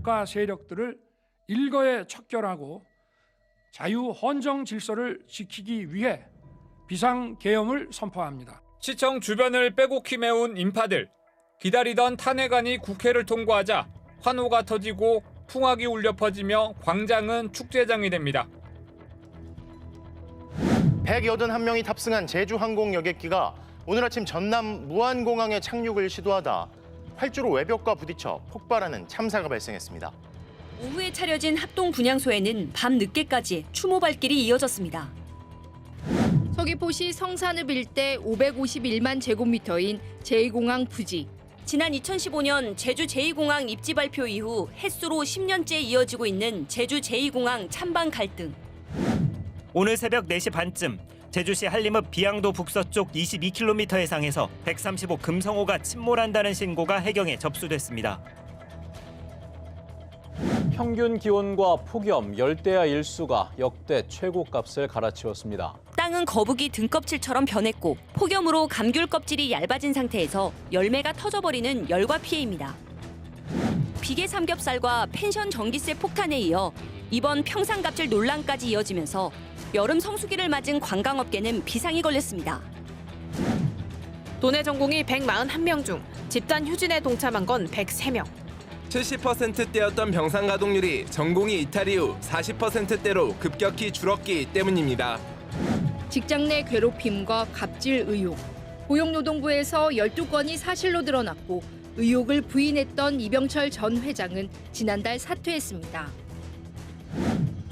국가 세력들을 일거에 척결하고 자유 헌정 질서를 지키기 위해 비상계엄을 선포합니다. 시청 주변을 빼곡히 메운 인파들. 기다리던 탄핵안이 국회를 통과하자 환호가 터지고 풍악이 울려 퍼지며 광장은 축제장이 됩니다. 181명이 탑승한 제주항공 여객기가 오늘 아침 전남 무안공항에 착륙을 시도하다 활주로 외벽과 부딪혀 폭발하는 참사가 발생했습니다. 오후에 차려진 합동 분향소에는 밤 늦게까지 추모 발길이 이어졌습니다. 서귀포시 성산읍 일대 551만 제곱미터인 제2공항 부지. 지난 2015년 제주 제2공항 입지 발표 이후 햇수로 10년째 이어지고 있는 제주 제2공항 찬반 갈등. 오늘 새벽 4시 반쯤 제주시 한림읍 비양도 북서쪽 22km 해상에서 135 금성호가 침몰한다는 신고가 해경에 접수됐습니다. 평균 기온과 폭염, 열대야 일수가 역대 최고값을 갈아치웠습니다. 땅은 거북이 등껍질처럼 변했고 폭염으로 감귤 껍질이 얇아진 상태에서 열매가 터져버리는 열과 피해입니다. 비계 삼겹살과 펜션 전기세 폭탄에 이어 이번 평상갑질 논란까지 이어지면서 여름 성수기를 맞은 관광업계는 비상이 걸렸습니다. 도내 전공이 141명 중 집단 휴진에 동참한 건 103명. 70%대였던 병상 가동률이 전공이 이탈 이후 40%대로 급격히 줄었기 때문입니다. 직장 내 괴롭힘과 갑질 의혹. 고용노동부에서 12건이 사실로 드러났고 의혹을 부인했던 이병철 전 회장은 지난달 사퇴했습니다.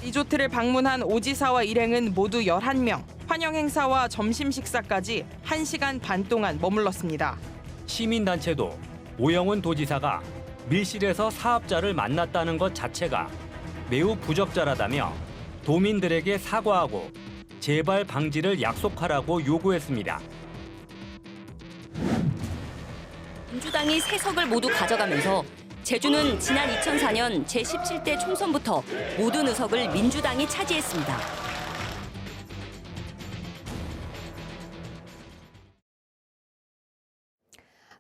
리조트를 방문한 오지사와 일행은 모두 11명. 환영 행사와 점심 식사까지 1시간 반 동안 머물렀습니다. 시민단체도 오영훈 도지사가 밀실에서 사업자를 만났다는 것 자체가 매우 부적절하다며 도민들에게 사과하고 재발 방지를 약속하라고 요구했습니다. 민주당이 3석을 모두 가져가면서 제주는 지난 2004년 제17대 총선부터 모든 의석을 민주당이 차지했습니다.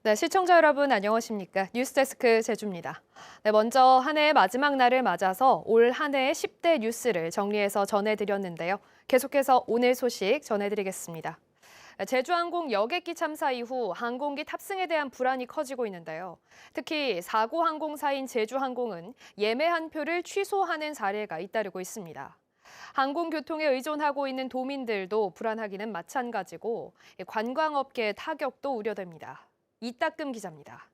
네, 시청자 여러분 안녕하십니까? 뉴스데스크 제주입니다. 네, 먼저 한 해의 마지막 날을 맞아서 올 한 해의 10대 뉴스를 정리해서 전해드렸는데요. 계속해서 오늘 소식 전해드리겠습니다. 제주항공 여객기 참사 이후 항공기 탑승에 대한 불안이 커지고 있는데요. 특히 사고 항공사인 제주항공은 예매한 표를 취소하는 사례가 잇따르고 있습니다. 항공교통에 의존하고 있는 도민들도 불안하기는 마찬가지고 관광업계의 타격도 우려됩니다. 이따금 기자입니다.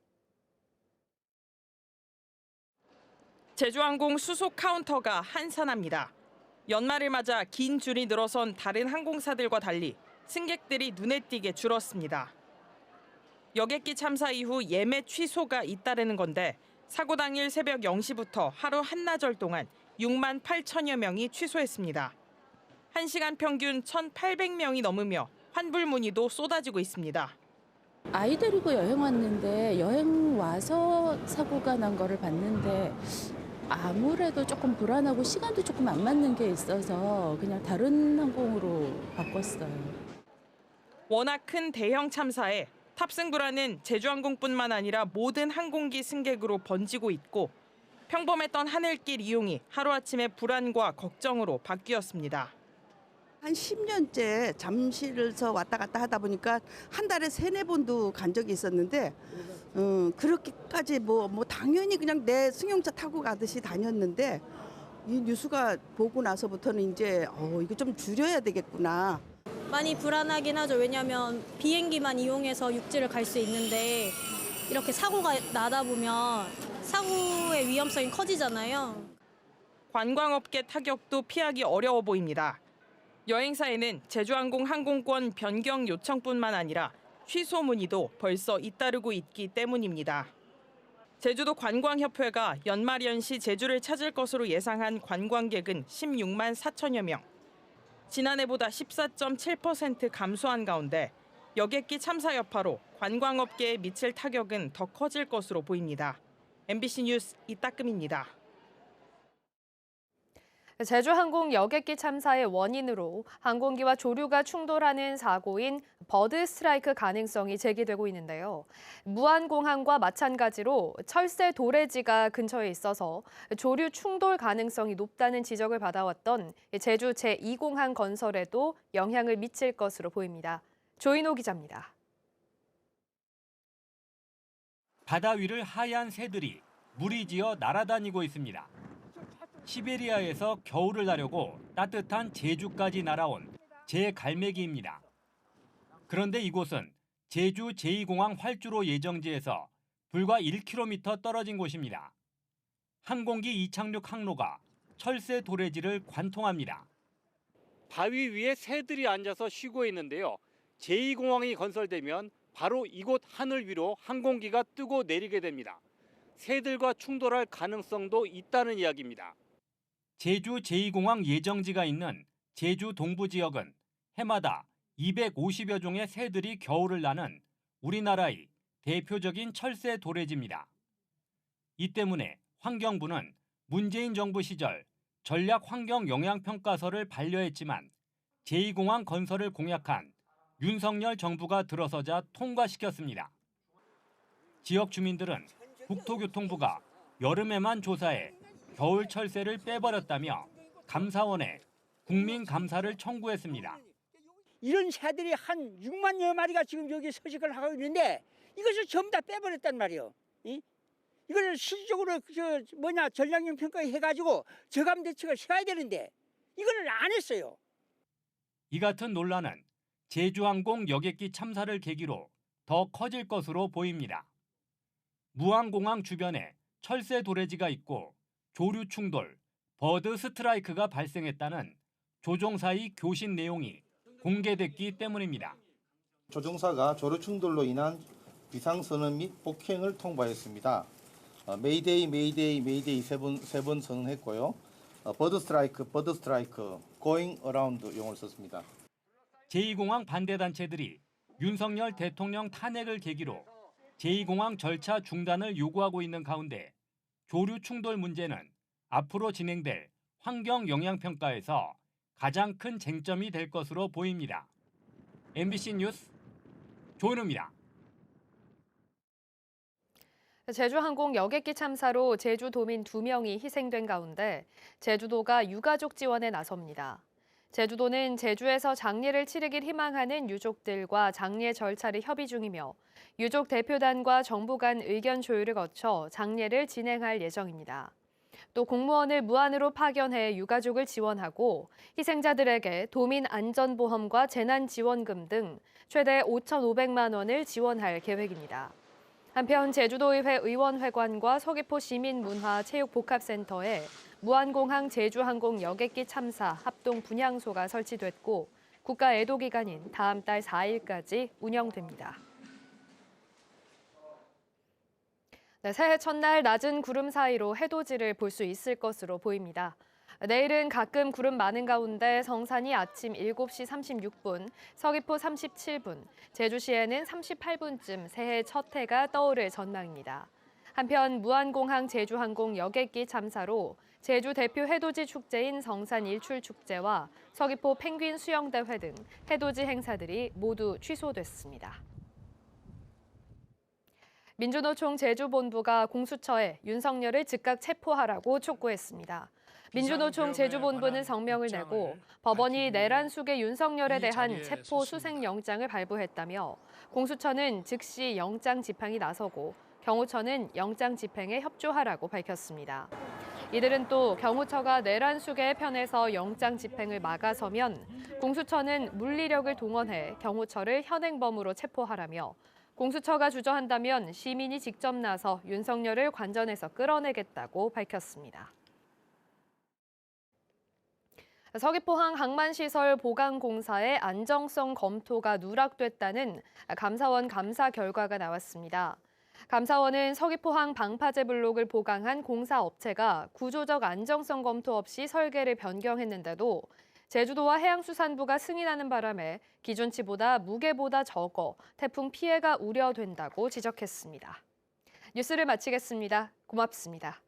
제주항공 수속 카운터가 한산합니다. 연말을 맞아 긴 줄이 늘어선 다른 항공사들과 달리 승객들이 눈에 띄게 줄었습니다. 여객기 참사 이후 예매 취소가 잇따르는 건데 사고 당일 새벽 0시부터 하루 한나절 동안 6만 8천여 명이 취소했습니다. 1시간 평균 1,800명이 넘으며 환불 문의도 쏟아지고 있습니다. 아이 데리고 여행 왔는데 여행 와서 사고가 난 거를 봤는데 아무래도 조금 불안하고 시간도 조금 안 맞는 게 있어서 그냥 다른 항공으로 바꿨어요. 워낙 큰 대형 참사에 탑승 불안은 제주항공뿐만 아니라 모든 항공기 승객으로 번지고 있고 평범했던 하늘길 이용이 하루아침에 불안과 걱정으로 바뀌었습니다. 한 10년째 잠실에서 왔다 갔다 하다 보니까 한 달에 3-4번도 간 적이 있었는데 그렇게까지 뭐 당연히 그냥 내 승용차 타고 가듯이 다녔는데 이 뉴스가 보고 나서부터는 이제 이거 좀 줄여야 되겠구나. 많이 불안하긴 하죠. 왜냐하면 비행기만 이용해서 육지를 갈 수 있는데 이렇게 사고가 나다 보면 사고의 위험성이 커지잖아요. 관광업계 타격도 피하기 어려워 보입니다. 여행사에는 제주항공 항공권 변경 요청뿐만 아니라 취소 문의도 벌써 잇따르고 있기 때문입니다. 제주도 관광협회가 연말연시 제주를 찾을 것으로 예상한 관광객은 16만 4천여 명. 지난해보다 14.7% 감소한 가운데 여객기 참사 여파로 관광업계에 미칠 타격은 더 커질 것으로 보입니다. MBC 뉴스 이따금입니다. 제주항공 여객기 참사의 원인으로 항공기와 조류가 충돌하는 사고인 버드 스트라이크 가능성이 제기되고 있는데요. 무안공항과 마찬가지로 철새 도래지가 근처에 있어서 조류 충돌 가능성이 높다는 지적을 받아왔던 제주 제2공항 건설에도 영향을 미칠 것으로 보입니다. 조인호 기자입니다. 바다 위를 하얀 새들이 무리지어 날아다니고 있습니다. 시베리아에서 겨울을 나려고 따뜻한 제주까지 날아온 제갈매기입니다. 그런데 이곳은 제주 제2공항 활주로 예정지에서 불과 1km 떨어진 곳입니다. 항공기 이착륙 항로가 철새 도래지를 관통합니다. 바위 위에 새들이 앉아서 쉬고 있는데요. 제2공항이 건설되면 바로 이곳 하늘 위로 항공기가 뜨고 내리게 됩니다. 새들과 충돌할 가능성도 있다는 이야기입니다. 제주 제2공항 예정지가 있는 제주 동부 지역은 해마다 250여 종의 새들이 겨울을 나는 우리나라의 대표적인 철새 도래지입니다. 이 때문에 환경부는 문재인 정부 시절 전략 환경 영향평가서를 반려했지만 제2공항 건설을 공약한 윤석열 정부가 들어서자 통과시켰습니다. 지역 주민들은 국토교통부가 여름에만 조사해 겨울 철새를 빼버렸다며 감사원에 국민감사를 청구했습니다. 이런 새들이 한 6만여 마리가 지금 여기 서식을 하고 있는데 이것을 전부 다 빼버렸단 말이에요. 이걸 실질적으로 전략용 평가에 해가지고 저감 대책을 세워야 되는데 이걸 안 했어요. 이 같은 논란은 제주항공 여객기 참사를 계기로 더 커질 것으로 보입니다. 무안공항 주변에 철새 도래지가 있고 조류 충돌, 버드 스트라이크가 발생했다는 조종사의 교신 내용이 공개됐기 때문입니다. 조종사가 조류 충돌로 인한 비상선언 및 폭행을 통보했습니다. 메이데이, 메이데이, 메이데이 세 번 선언했고요. 버드 스트라이크, going around 용어를 썼습니다. 제2공항 반대단체들이 윤석열 대통령 탄핵을 계기로 제2공항 절차 중단을 요구하고 있는 가운데 조류 충돌 문제는 앞으로 진행될 환경 영향평가에서 가장 큰 쟁점이 될 것으로 보입니다. MBC 뉴스 조은우입니다. 제주항공 여객기 참사로 제주도민 2명이 희생된 가운데 제주도가 유가족 지원에 나섭니다. 제주도는 제주에서 장례를 치르길 희망하는 유족들과 장례 절차를 협의 중이며 유족 대표단과 정부 간 의견 조율을 거쳐 장례를 진행할 예정입니다. 또 공무원을 무한으로 파견해 유가족을 지원하고 희생자들에게 도민 안전보험과 재난지원금 등 최대 5,500만 원을 지원할 계획입니다. 한편 제주도의회 의원회관과 서귀포 시민문화체육복합센터에 무안공항 제주항공 여객기 참사 합동 분향소가 설치됐고 국가 애도기간인 다음 달 4일까지 운영됩니다. 새해 첫날 낮은 구름 사이로 해돋이를 볼 수 있을 것으로 보입니다. 내일은 가끔 구름 많은 가운데 성산이 아침 7시 36분, 서귀포 37분, 제주시에는 38분쯤 새해 첫 해가 떠오를 전망입니다. 한편 무안공항 제주항공 여객기 참사로 제주 대표 해돋이 축제인 성산 일출축제와 서귀포 펭귄 수영대회 등 해돋이 행사들이 모두 취소됐습니다. 민주노총 제주본부가 공수처에 윤석열을 즉각 체포하라고 촉구했습니다. 민주노총 제주본부는 성명을 내고 법원이 내란 속의 윤석열에 대한 체포 수색영장을 발부했다며 공수처는 즉시 영장 집행이 나서고 경호처는 영장 집행에 협조하라고 밝혔습니다. 이들은 또 경호처가 내란 수계의 편에서 영장 집행을 막아서면 공수처는 물리력을 동원해 경호처를 현행범으로 체포하라며 공수처가 주저한다면 시민이 직접 나서 윤석열을 관전에서 끌어내겠다고 밝혔습니다. 서귀포항 항만시설 보강공사의 안정성 검토가 누락됐다는 감사원 감사 결과가 나왔습니다. 감사원은 서귀포항 방파제 블록을 보강한 공사업체가 구조적 안정성 검토 없이 설계를 변경했는데도 제주도와 해양수산부가 승인하는 바람에 기준치보다 무게보다 적어 태풍 피해가 우려된다고 지적했습니다. 뉴스를 마치겠습니다. 고맙습니다.